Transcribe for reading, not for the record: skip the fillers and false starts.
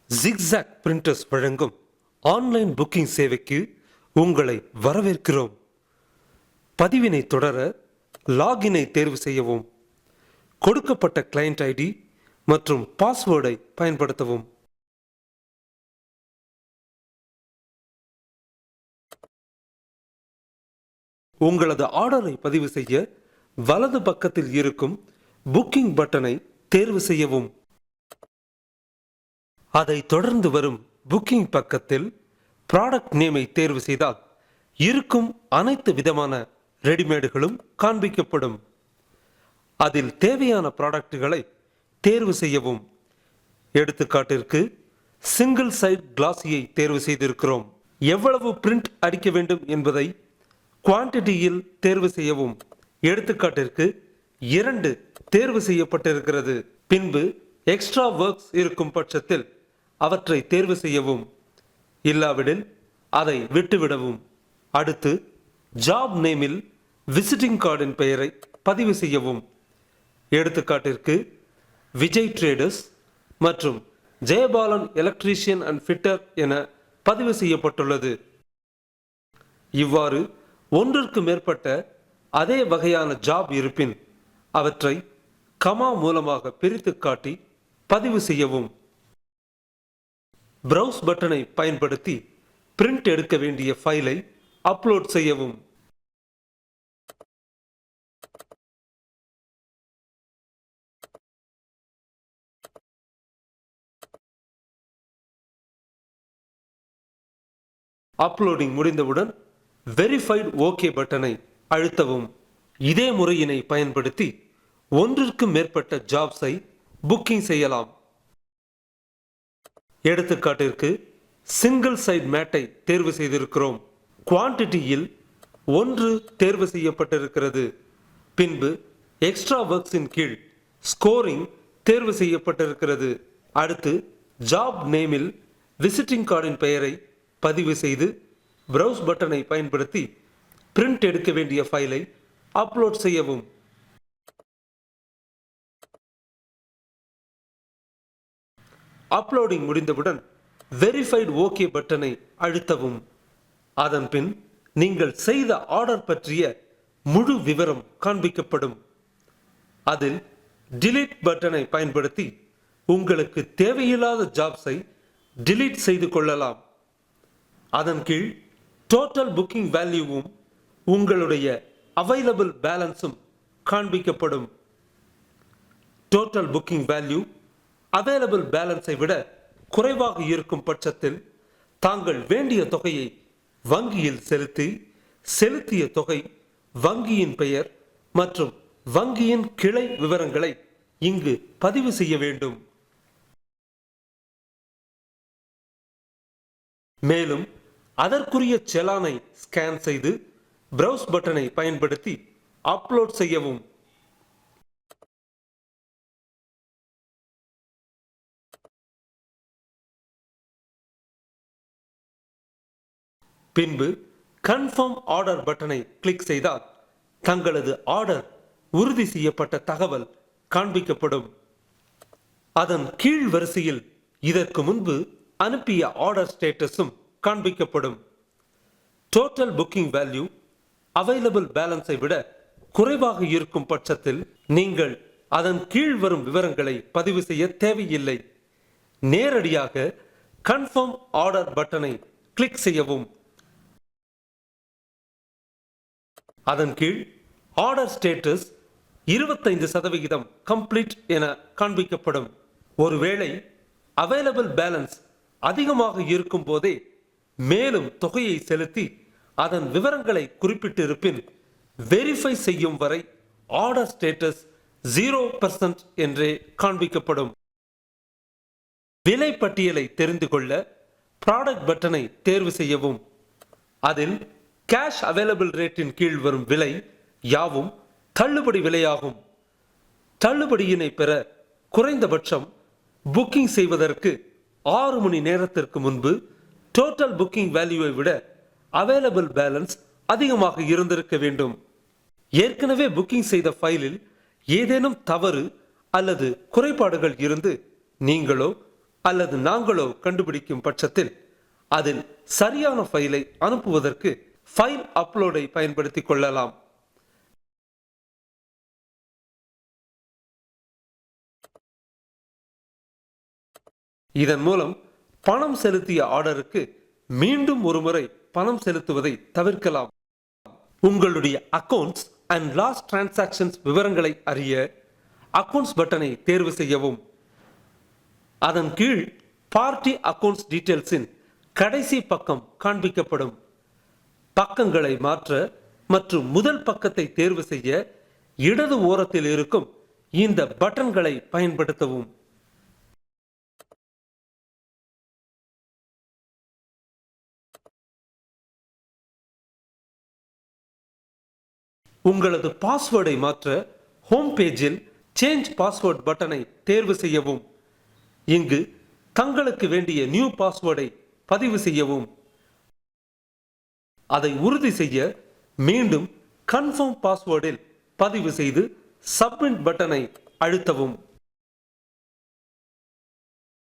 Zigzag printers வழங்கும் online booking சேவைக்கு உங்களை வரவேற்கிறோம். பதிவினை தொடர லாகினை தேர்வு செய்யவும். கொடுக்கப்பட்ட கிளையண்ட் ஐடி மற்றும் பாஸ்வேர்டை பயன்படுத்தவும். உங்களது ஆர்டரை பதிவு செய்ய வலது பக்கத்தில் இருக்கும் புக்கிங் பட்டனை தேர்வு செய்யவும். அதை தொடர்ந்து வரும் புக்கிங் பக்கத்தில் ப்ராடக்ட் நேமை தேர்வு செய்தால் இருக்கும் அனைத்து விதமான ரெடிமேடுகளும் காண்பிக்கப்படும். அதில் தேவையான ப்ராடக்டுகளை தேர்வு செய்யவும். எடுத்துக்காட்டிற்கு சிங்கிள் சைட் கிளாஸியை தேர்வு செய்திருக்கிறோம். எவ்வளவு பிரிண்ட் அடிக்க வேண்டும் என்பதை குவான்டிட்டியில் தேர்வு செய்யவும். எடுத்துக்காட்டிற்கு 2 தேர்வு செய்யப்பட்டிருக்கிறது. பின்பு எக்ஸ்ட்ரா ஒர்க்ஸ் இருக்கும் பட்சத்தில் அவற்றை தேர்வு செய்யவும். இல்லாவிடில் அதை விட்டுவிடவும். அடுத்து ஜாப் நேமில் விசிட்டிங் கார்டின் பெயரை பதிவு செய்யவும். எடுத்துக்காட்டிற்கு விஜய் ட்ரேடர்ஸ் மற்றும் ஜெயபாலன் எலக்ட்ரீஷியன் அண்ட் ஃபிட்டர் என பதிவு செய்யப்பட்டுள்ளது. இவ்வாறு ஒன்றிற்கு மேற்பட்ட அதே வகையான ஜாப் இருப்பின் அவற்றை கமா மூலமாக பிரித்து காட்டி பதிவு செய்யவும். பிரவுஸ் பட்டனை பயன்படுத்தி பிரிண்ட் எடுக்க வேண்டிய ஃபைலை அப்லோட் செய்யவும். அப்லோடிங் முடிந்தவுடன் வெரிஃபைட் ஓகே பட்டனை அழுத்தவும். இதே முறையினை பயன்படுத்தி ஒன்றிற்கு மேற்பட்ட ஜாப்ஸை புக்கிங் செய்யலாம். எடுத்துக்காட்டிற்கு சிங்கிள் சைட் மேட்டை தேர்வு செய்திருக்கிறோம். குவான்டிட்டியில் 1 தேர்வு செய்யப்பட்டிருக்கிறது. பின்பு எக்ஸ்ட்ரா ஒர்க்ஸின் கீழ் ஸ்கோரிங் தேர்வு செய்யப்பட்டிருக்கிறது. அடுத்து ஜாப் நேமில் விசிட்டிங் கார்டின் பெயரை பதிவு செய்து பிரவுஸ் பட்டனை பயன்படுத்தி பிரிண்ட் எடுக்க வேண்டிய ஃபைலை அப்லோட் செய்யவும். அப்லோடிங் முடிந்தவுடன் வெரிஃபைட் ஓகே பட்டனை அழுத்தவும். அதன்பின் நீங்கள் செய்த ஆர்டர் பற்றிய முழு விவரம் காண்பிக்கப்படும். அதில் டிலீட் பட்டனை பயன்படுத்தி உங்களுக்கு தேவையில்லாத ஜாப்ஸை டிலீட் செய்து கொள்ளலாம். அதன் கீழ் டோட்டல் புக்கிங் வேல்யூவும் உங்களுடைய அவைலபிள் பேலன்ஸும் காண்பிக்கப்படும். டோட்டல் புக்கிங் வேல்யூ அவைலபிள் பேலன்ஸை விட குறைவாக இருக்கும் பட்சத்தில் தாங்கள் வேண்டிய தொகையை வங்கியில் செலுத்திய தொகை, வங்கியின் பெயர் மற்றும் வங்கியின் கிளை விவரங்களை இங்கு பதிவு செய்ய வேண்டும். மேலும் அதற்குரிய செலானை ஸ்கேன் செய்து பிரவுஸ் பட்டனை பயன்படுத்தி அப்லோட் செய்யவும். பின்பு கன்ஃபார்ம் ஆர்டர் பட்டனை கிளிக் செய்தால் தங்களது ஆர்டர் உறுதி செய்யப்பட்ட தகவல் காண்பிக்கப்படும். அதன் கீழ் வரிசையில் இதற்கு முன்பு அனுப்பிய ஆர்டர் ஸ்டேட்டஸும் காண்பிக்கப்படும். டோட்டல் புக்கிங் வேல்யூ அவைலபிள் பேலன்ஸை விட குறைவாக இருக்கும் பட்சத்தில் நீங்கள் அதன் கீழ் வரும் விவரங்களை பதிவு செய்ய தேவையில்லை. நேரடியாக கன்ஃபார்ம் ஆர்டர் பட்டனை கிளிக் செய்யவும். அதன் கீழ் ஆர்டர் ஸ்டேட்டஸ் 25% கம்ப்ளீட் என காண்பிக்கப்படும். ஒருவேளை அவைலபிள் பேலன்ஸ் அதிகமாக இருக்கும் போதே மேலும் தொகையை செலுத்தி அதன் விவரங்களை குறிப்பிட்டிருப்பின் வெரிஃபை செய்யும் வரை ஆர்டர் ஸ்டேட்டஸ் 0% என்றே காண்பிக்கப்படும். விலை பட்டியலை தெரிந்து கொள்ள ப்ராடக்ட் பட்டனை தேர்வு செய்யவும். அதில் கேஷ் அவைலபிள் ரேட்டின் கீழ் வரும் விலை யாவும் தள்ளுபடி விலையாகும். தள்ளுபடியினை பெற குறைந்தபட்சம் புக்கிங் செய்வதற்கு 6 மணி நேரத்திற்கு முன்பு டோட்டல் புக்கிங் வேல்யூவை விட அவைலபிள் பேலன்ஸ் அதிகமாக இருந்திருக்க வேண்டும். ஏற்கனவே புக்கிங் செய்த ஃபைலில் ஏதேனும் தவறு அல்லது குறைபாடுகள் இருந்து நீங்களோ அல்லது நாங்களோ கண்டுபிடிக்கும் பட்சத்தில் அதில் சரியான ஃபைலை அனுப்புவதற்கு ஃபைல் அப்லோடை பயன்படுத்திக் கொள்ளலாம். இதன் மூலம் பணம் செலுத்திய ஆர்டருக்கு மீண்டும் ஒருமுறை பணம் செலுத்துவதை தவிர்க்கலாம். உங்களுடைய அக்கவுண்ட்ஸ் அண்ட் லாஸ்ட் டிரான்சாக்ஷன்ஸ் விவரங்களை அறிய அக்கவுண்ட்ஸ் பட்டனை தேர்வு செய்யவும். அதன் கீழ் பார்ட்டி அக்கவுண்ட்ஸ் டீடைல்ஸின் கடைசி பக்கம் காண்பிக்கப்படும். பக்கங்களை மாற்ற மற்றும் முதல் பக்கத்தை தேர்வு செய்ய இடது ஓரத்தில் இருக்கும் இந்த பட்டன்களை பயன்படுத்தவும். உங்களது பாஸ்வேர்டை மாற்ற ஹோம் பேஜில் சேஞ்ச் பாஸ்வேர்ட் பட்டனை தேர்வு செய்யவும். இங்கு தங்களுக்கு வேண்டிய நியூ பாஸ்வேர்டை பதிவு செய்யவும். அதை உறுதி செய்ய மீண்டும் கன்ஃபார்ம் பாஸ்வேர்டில் பதிவு செய்து சப்மிட் பட்டனை அழுத்தவும்.